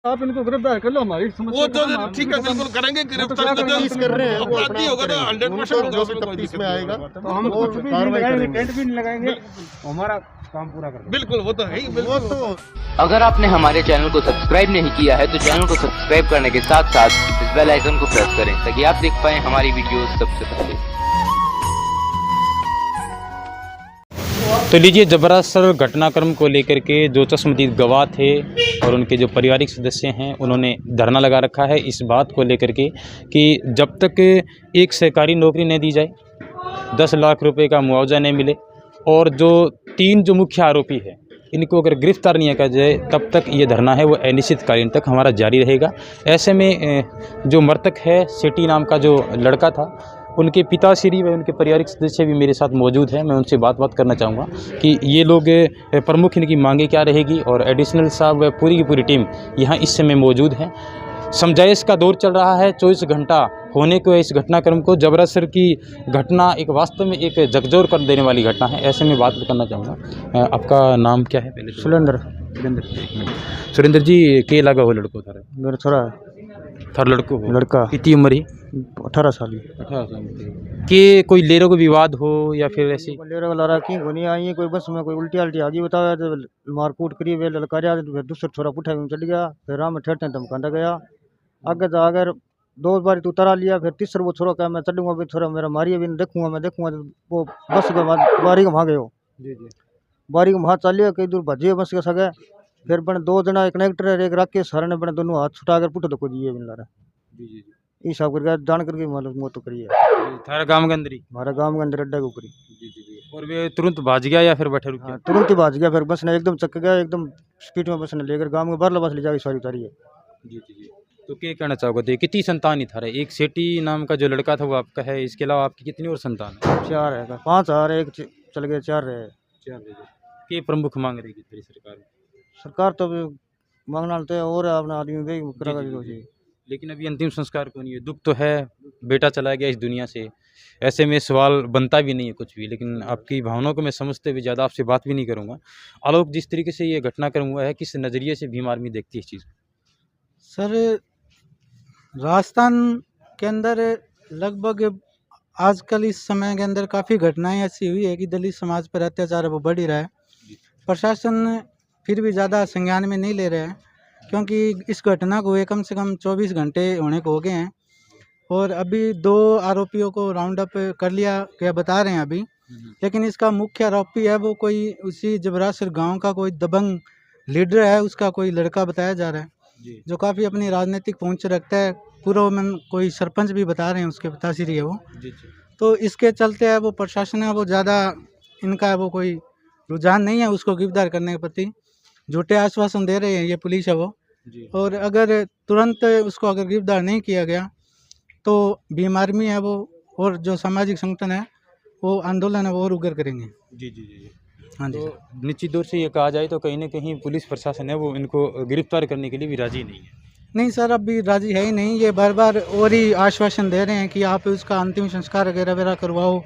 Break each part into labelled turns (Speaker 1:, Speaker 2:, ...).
Speaker 1: आप इनको गिरफ्तार कर लो, हमारी समस्या
Speaker 2: वो तो ठीक है, बिल्कुल करेंगे गिरफ्तार।
Speaker 3: कर रहे हैं, वो
Speaker 2: अपराधी होगा तो 100%
Speaker 3: जो भी तफ्तीश में आएगा
Speaker 1: तो हम कुछ भी नहीं लगाएंगे, टेंट भी नहीं लगाएंगे, हमारा काम पूरा कर।
Speaker 2: बिल्कुल, वो तो है ही।
Speaker 3: वो तो
Speaker 4: अगर आपने हमारे चैनल को सब्सक्राइब नहीं किया है तो चैनल को सब्सक्राइब करने के साथ साथ इस बेल आइकन को प्रेस करें ताकि आप देख पाएं हमारी वीडियोस सबसे पहले।
Speaker 5: तो लीजिए, जबरासर घटनाक्रम को लेकर के जो चश्मदीद गवाह थे और उनके जो पारिवारिक सदस्य हैं, उन्होंने धरना लगा रखा है इस बात को लेकर के कि जब तक एक सरकारी नौकरी नहीं दी जाए, 10 लाख रुपए का मुआवजा नहीं मिले और जो 3 जो मुख्य आरोपी है इनको अगर गिरफ्तार नहीं किया जाए, तब तक ये धरना है वो अनिश्चितकालीन तक हमारा जारी रहेगा। ऐसे में जो मृतक है सेठी नाम का जो लड़का था, उनके पिताश्री व उनके पारिवारिक सदस्य भी मेरे साथ मौजूद हैं। मैं उनसे बात करना चाहूँगा कि ये लोग प्रमुख इनकी मांगे क्या रहेगी, और एडिशनल साहब व पूरी की पूरी टीम यहाँ इस समय मौजूद हैं। समझाइश का दौर चल रहा है, 24 घंटा होने को इस घटनाक्रम को। जबरासर की घटना एक वास्तव में एक झकझोर कर देने वाली घटना है। ऐसे में बात करना चाहूँगा, आपका नाम क्या है पहले?
Speaker 1: सुरेंद्र।
Speaker 5: सुरेंद्र जी, के लगा हो लड़को थारा?
Speaker 1: मेरा छोरा
Speaker 5: थार लड़को हो?
Speaker 1: लड़का।
Speaker 5: कितनी उम्र ही?
Speaker 1: 18 साल की।
Speaker 5: 18 साल के कोई लेरो को विवाद हो या फिर ऐसी?
Speaker 1: लेरा वाला रखी होनी आई है, कोई बस में कोई उल्टी आल्टी आगे बताया तो मारकूट करी, वे ललकारिया, फिर दूसरा छोरा पुठा में चढ़ गया, फिर राम में ठहरते धमकांदा गया। आगे तो अगर 2 बार तू तरा लिया, फिर तीसरा वो छोरा कहा मैं चढ़ूंगा, भी छोरा मेरा मारिए भी देखूंगा, मैं देखूंगा। तो वो बस के बाद बारी के वहाँ गए हो, बारी के वहाँ चलिए, कई दूर भजिए बस के सगे। फिर बने 2 जना, एक कनेक्टर है एक राकेश सर ने, बने दोनों हाथ छुटा कर पुट को दिए बिन लारा ई सब करके जान करके मालूम मौत तो करी है।
Speaker 5: थारा गांव के अंदर ही?
Speaker 1: हमारा गांव के अंदर अड्डा के ऊपर ही।
Speaker 5: और वे तुरंत भाज गया या फिर बैठे रुक गया?
Speaker 1: तुरंत ही भाज गया, फिर बस ने एकदम चक गया, एकदम स्पीड में बस ने लेकर गांव में बाहर बस ले जाकर सारी उतारी है।
Speaker 5: जी। तो क्या कहना चाहोगे? तो कितनी संतान ही था? एक सेठी नाम का जो लड़का था वो आपका है, इसके अलावा आपकी कितनी और संतान है?
Speaker 1: 4 है, 5 आ रहे, एक चल गए, 4 रहे।
Speaker 5: 4। क्या प्रमुख मांग रहेगी तेरी
Speaker 1: सरकार तो मांगना तो है, और अपना आदमी भी करेगा कोशिश।
Speaker 5: लेकिन अभी अंतिम संस्कार को नहीं है। दुख तो है, बेटा चला गया इस दुनिया से, ऐसे में सवाल बनता भी नहीं है कुछ भी। लेकिन आपकी भावनाओं को मैं समझते हुए ज़्यादा आपसे बात भी नहीं करूँगा। आलोक, जिस तरीके से ये घटनाक्रम हुआ है, किस नज़रिए से भीम आर्मी देखती है इस चीज़ को?
Speaker 6: सर, राजस्थान के अंदर लगभग आजकल इस समय के अंदर काफ़ी घटनाएं ऐसी हुई है कि दलित समाज पर अत्याचार वो बढ़ ही रहा है। प्रशासन फिर भी ज़्यादा संज्ञान में नहीं ले रहे हैं, क्योंकि इस घटना को हुए कम से कम 24 घंटे होने को हो गए हैं और अभी 2 आरोपियों को राउंड अप कर लिया गया बता रहे हैं अभी। लेकिन इसका मुख्य आरोपी है वो कोई उसी जबरासर गांव का कोई दबंग लीडर है, उसका कोई लड़का बताया जा रहा है जो काफ़ी अपनी राजनीतिक पहुंच रखता है। पूर्व में कोई सरपंच भी बता रहे हैं, उसके पिताश्री है वो। तो इसके चलते है वो प्रशासन है वो ज़्यादा इनका वो कोई रुझान नहीं है उसको गिरफ्तार करने के प्रति। झूठे आश्वासन दे रहे हैं ये पुलिस है वो। और अगर तुरंत उसको अगर गिरफ्तार नहीं किया गया तो भीम आर्मी है वो और जो सामाजिक संगठन है वो आंदोलन है वो और उग्र करेंगे। जी। हाँ जी।
Speaker 5: तो निश्चित तौर से ये कहा जाए तो कहीं ना कहीं पुलिस प्रशासन है वो इनको गिरफ्तार करने के लिए भी राजी नहीं है।
Speaker 6: नहीं सर, अभी राजी है ही नहीं। ये बार बार और ही आश्वासन दे रहे हैं कि आप उसका अंतिम संस्कार वगैरह करवाओ,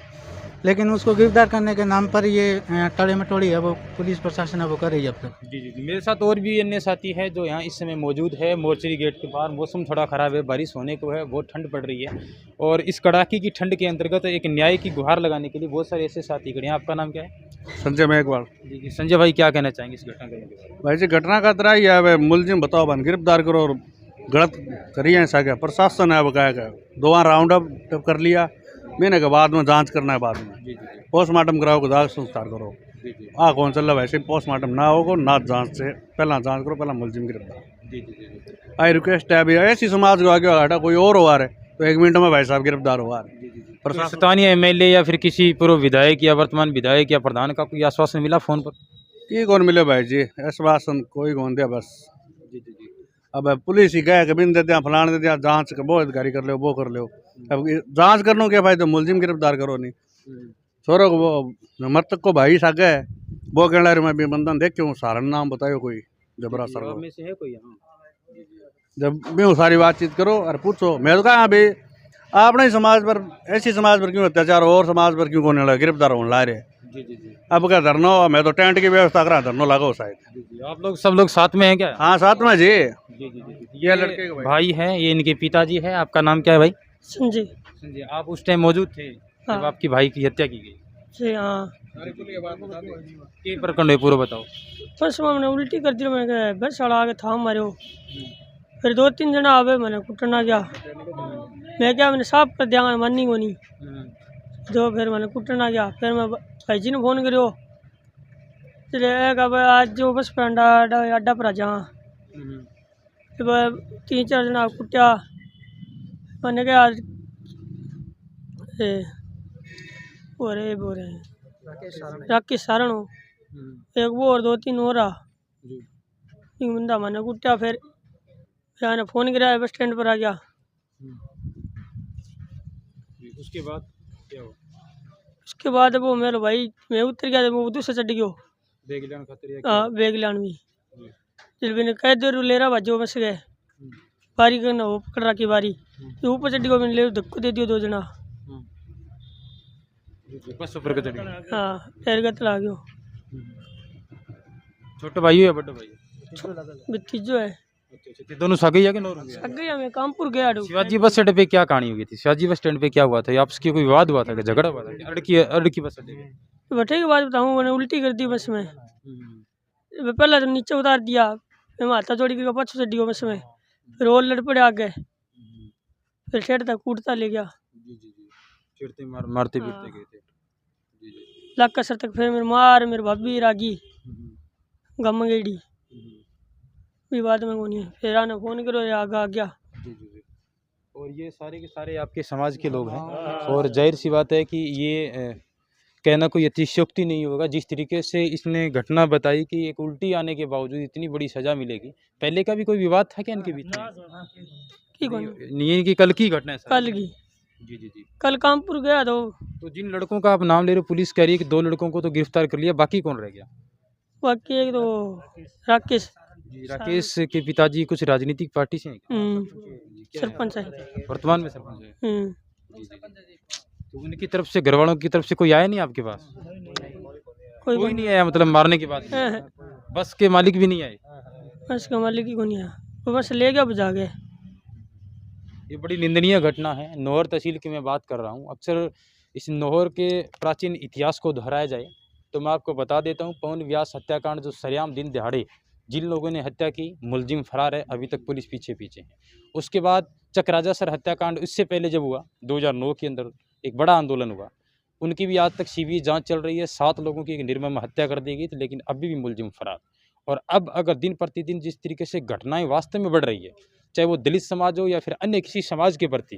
Speaker 6: लेकिन उसको गिरफ्तार करने के नाम पर ये टाले मटोड़ी है वो पुलिस प्रशासन है वो कर रही है अब तक।
Speaker 5: जी। मेरे साथ और भी अन्य साथी है जो यहाँ इस समय मौजूद है मोर्चरी गेट के बाहर। मौसम थोड़ा ख़राब है, बारिश होने को है, बहुत ठंड पड़ रही है और इस कड़ाके की ठंड के अंतर्गत एक न्याय की गुहार लगाने के लिए बहुत सारे ऐसे साथी खड़े हैं। आपका नाम क्या है?
Speaker 3: संजय मेघवाल।
Speaker 5: जी। संजय भाई, क्या कहना चाहेंगे इस घटना के बारे?
Speaker 3: भाई जी, घटना का तरह ही है, मुलजिम बताओ बन गिरफ्तार करो और गलत करिए ऐसा क्या प्रशासन है वो क्या 2 राउंड अप कर लिया, महीने के बाद में जांच करना है, बाद में पोस्टमार्टम कराओ, दाग संस्कार करो। कौन चल रहा वैसे पोस्टमार्टम ना होगा ना, जांच से पहला जांच करो, पहला मुलजिम गिरफ्तार। आई रिक्वेस्ट है अभी ऐसी समाज को आगे हटा कोई और हुआ है तो 1 मिनट में भाई साहब गिरफ्तार हुआ है।
Speaker 5: स्थानीय MLA या फिर किसी पूर्व विधायक या वर्तमान विधायक या प्रधान का कोई आश्वासन मिला फोन पर?
Speaker 3: की कौन मिले भाई जी, आश्वासन कोई कौन दिया बस। अब पुलिस ही कहे कभी दे दिया, फलाने दे दिया, जांच वो अधिकारी कर लो, वो कर लो। अब जांच करने के भाई तो मुलजिम गिरफ्तार करो नहीं। छोरो को वो मृतक को भाई सागे है वो कहना मैं भी बंधन देख क्यों सारण नाम बतायो कोई जबरासर
Speaker 5: में से है कोई यहाँ?
Speaker 3: जब मैं सारी बातचीत करो और पूछो, मैं तो कहा अभी अपने समाज पर ऐसी समाज पर क्यों अत्याचार हो और समाज पर क्यों कौन गिरफ्तार होने ला रहे।
Speaker 5: जी जी जी
Speaker 3: अब क्या धरना हो, मैं तो टेंट की व्यवस्था करा, धरना लगाओ शायद।
Speaker 5: जी। आप लोग सब लोग साथ में हैं क्या?
Speaker 3: हाँ साथ में जी।
Speaker 5: जी जी जी।
Speaker 3: ये लड़के के भाई।
Speaker 5: भाई हैं, ये इनके पिताजी हैं। आपका नाम क्या है भाई?
Speaker 7: संजय।
Speaker 5: संजय। आप उस टाइम मौजूद थे जब
Speaker 7: हाँ।
Speaker 5: आपकी भाई की हत्या की गई?
Speaker 7: जी हाँ।
Speaker 5: के प्रकरण है पूरा बताओ।
Speaker 7: बस मैंने उल्टी कर दी, मैंने कहा बस साला आगे था मारे हो। फिर 2-3 जना आवे, मैंने कुटना गया। मैं क्या मैंने साफ कर दिया, मानी को नहीं जो। फिर मैंने कुटना गया। फिर मैं भाई जी ने फोन करो, चले आज जो बस पर अड्डा पर आ जा। 3-4 जना कुटिया। मैंने कहा आज बोरे राकेश सारण हो, एक वो और 2-3 और आ। एक बंदा मैंने कुटिया। फिर मैंने फ़ोन कराया, बस स्टैंड पर आ गया।
Speaker 5: उसके बाद क्या हुआ?
Speaker 7: उसके बाद वो मेरा भाई, मैं उतर गया, वो दूसरा चढ़ गयो।
Speaker 5: बेगलियान खतरे
Speaker 7: हाँ बेगलान भी जल्दी ने कह दे ले रहा भाजो बस गए। बारी करना वो पकड़ रखी बारी, ये ऊपर चढ़ गयो, मैंने ले धक्को दे दियो 2 जना।
Speaker 5: बस ऊपर के चढ़ गए।
Speaker 7: हाँ पैर का तला गयो।
Speaker 5: छोटे भाई है बड़े भाई?
Speaker 7: भतीजो है।
Speaker 5: अच्छा, दोनों सगे या कि नौर हुए?
Speaker 7: सग गया, मैं कामपुर गया।
Speaker 5: शिवाजी बस अड्डे पे क्या कहानी हुई थी? शिवाजी बस स्टैंड पे क्या हुआ था? आपस की कोई विवाद हुआ था, क्या झगड़ा हुआ था? अड़की बस अड्डे पे
Speaker 7: बैठे के बाद बताऊँ, मैंने उल्टी कर दी बस में। पहले तो नीचे उतार दिया, मैं माथा जोड़ी करके पाछू चढ़ गयो बस में। फिर और लड़ पड़े आगे, फिर छेड़ता कूटता ले गया।
Speaker 5: चिड़ते मारते पीटते गए थे।
Speaker 7: लाख सर तक। फिर मेरे मार, मेरे भाभी रागी गम गेड़ी भी बाद में को नहीं। फिर आने फ़ोन करो, आगे आ गया।
Speaker 5: और ये सारे के सारे आपके समाज के लोग हैं, और जाहिर सी बात है कि ये कहना कोई अतिशयोक्ति नहीं होगा। जिस तरीके से इसने घटना बताई कि एक उल्टी आने के बावजूद इतनी बड़ी सज़ा मिलेगी। पहले का भी कोई विवाद था क्या इनके बीच में? नहीं कि कल की घटना है?
Speaker 7: कल की।
Speaker 5: जी जी जी।
Speaker 7: कल कामपुर गया
Speaker 5: तो जिन लड़कों का आप नाम ले रहे हो, पुलिस कह रही है कि 2 लड़कों को तो गिरफ्तार कर लिया, बाकी कौन रह गया?
Speaker 7: बाकी एक तो राकेश।
Speaker 5: राकेश के पिताजी कुछ राजनीतिक पार्टी से हैं क्या?
Speaker 7: सरपंच है
Speaker 5: वर्तमान में सरपंच है।
Speaker 7: हम्म।
Speaker 5: तो उनकी तरफ से, घर वालों की तरफ से कोई आया नहीं आपके पास? कोई नहीं आया, मतलब मारने के बाद? बस के मालिक भी नहीं आए?
Speaker 7: बस का मालिक ही को नहीं आया, वो बस ले गया बुझा गए।
Speaker 5: ये बड़ी निंदनीय घटना है। नौहर तहसील की मैं बात कर रहा हूँ। अक्सर इस नौहर के प्राचीन इतिहास को दोहराया जाए तो मैं आपको बता देता हूँ, पवन व्यास हत्याकांड जो सरेआम दिन दिहाड़े जिन लोगों ने हत्या की, मुलजिम फरार है, अभी तक पुलिस पीछे है। उसके बाद चकराजा सर हत्याकांड, इससे पहले जब हुआ 2009 के अंदर एक बड़ा आंदोलन हुआ, उनकी भी आज तक सीबीआई जांच चल रही है। 7 लोगों की एक निर्मम हत्या कर दी गई थी, लेकिन अभी भी मुलजिम फरार। और अब अगर दिन प्रतिदिन जिस तरीके से घटनाएं वास्तव में बढ़ रही है, चाहे वो दलित समाज हो या फिर अन्य किसी समाज के प्रति,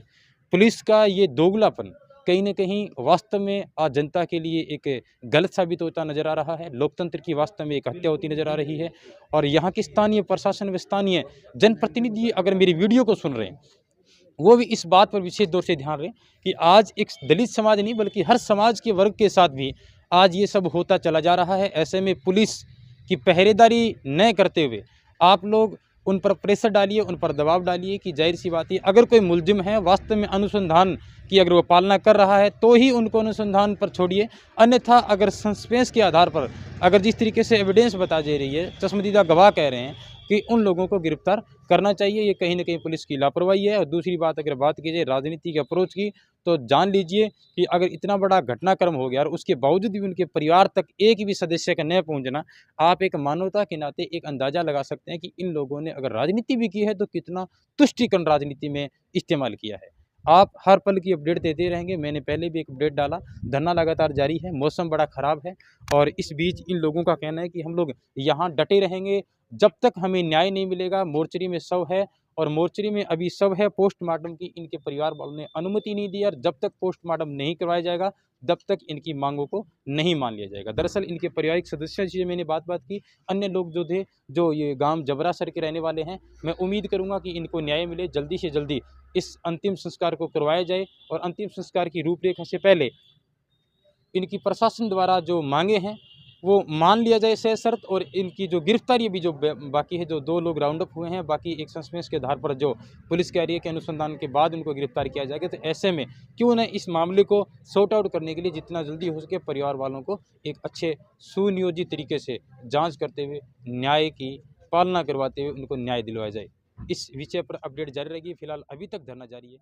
Speaker 5: पुलिस का ये दोगलापन कहीं न कहीं वास्तव में आज जनता के लिए एक गलत साबित होता नज़र आ रहा है। लोकतंत्र की वास्तव में एक हत्या होती नज़र आ रही है। और यहाँ की स्थानीय प्रशासन व स्थानीय जनप्रतिनिधि अगर मेरी वीडियो को सुन रहे हैं, वो भी इस बात पर विशेष तौर से ध्यान रहे कि आज एक दलित समाज नहीं बल्कि हर समाज के वर्ग के साथ भी आज ये सब होता चला जा रहा है। ऐसे में पुलिस की पहरेदारी न करते हुए आप लोग उन पर प्रेशर डालिए, उन पर दबाव डालिए कि जाहिर सी बात है, अगर कोई मुलजिम है वास्तव में अनुसंधान की अगर वो पालना कर रहा है तो ही उनको अनुसंधान पर छोड़िए। अन्यथा अगर सस्पेंस के आधार पर अगर जिस तरीके से एविडेंस बता दे रही है, चश्मदीदा गवाह कह रहे हैं कि उन लोगों को गिरफ्तार करना चाहिए, ये कहीं ना कहीं पुलिस की लापरवाही है। और दूसरी बात, अगर बात की जाए राजनीति के अप्रोच की, तो जान लीजिए कि अगर इतना बड़ा घटनाक्रम हो गया और उसके बावजूद भी उनके परिवार तक एक भी सदस्य का न पहुंचना, आप एक मानवता के नाते एक अंदाज़ा लगा सकते हैं कि इन लोगों ने अगर राजनीति भी की है तो कितना तुष्टिकरण राजनीति में इस्तेमाल किया है। आप हर पल की अपडेट देते रहेंगे। मैंने पहले भी एक अपडेट डाला, धरना लगातार जारी है, मौसम बड़ा ख़राब है और इस बीच इन लोगों का कहना है कि हम लोग यहाँ डटे रहेंगे जब तक हमें न्याय नहीं मिलेगा। मोर्चरी में शव है और मोर्चरी में अभी शव है, पोस्टमार्टम की इनके परिवार वालों ने अनुमति नहीं दी और जब तक पोस्टमार्टम नहीं करवाया जाएगा तब तक इनकी मांगों को नहीं मान लिया जाएगा। दरअसल इनके पारिवारिक सदस्यों से मैंने बात की, अन्य लोग जो थे जो ये गांव जबरासर के रहने वाले हैं, मैं उम्मीद करूंगा कि इनको न्याय मिले, जल्दी से जल्दी इस अंतिम संस्कार को करवाया जाए और अंतिम संस्कार की रूपरेखा से पहले इनकी प्रशासन द्वारा जो मांगे हैं वो मान लिया जाए सशर्त, और इनकी जो गिरफ्तारी अभी जो बाकी है, जो 2 लोग राउंड अप हुए हैं, बाकी एक सस्पेंस के आधार पर जो पुलिस कह रही है कि अनुसंधान के बाद उनको गिरफ्तार किया जाएगा। तो ऐसे में क्यों न इस मामले को सॉर्ट आउट करने के लिए जितना जल्दी हो सके परिवार वालों को एक अच्छे सुनियोजित तरीके से जाँच करते हुए न्याय की पालना करवाते हुए उनको न्याय दिलवाया जाए। इस विषय पर अपडेट जारी रहेगी। फिलहाल अभी तक धरना जारी है।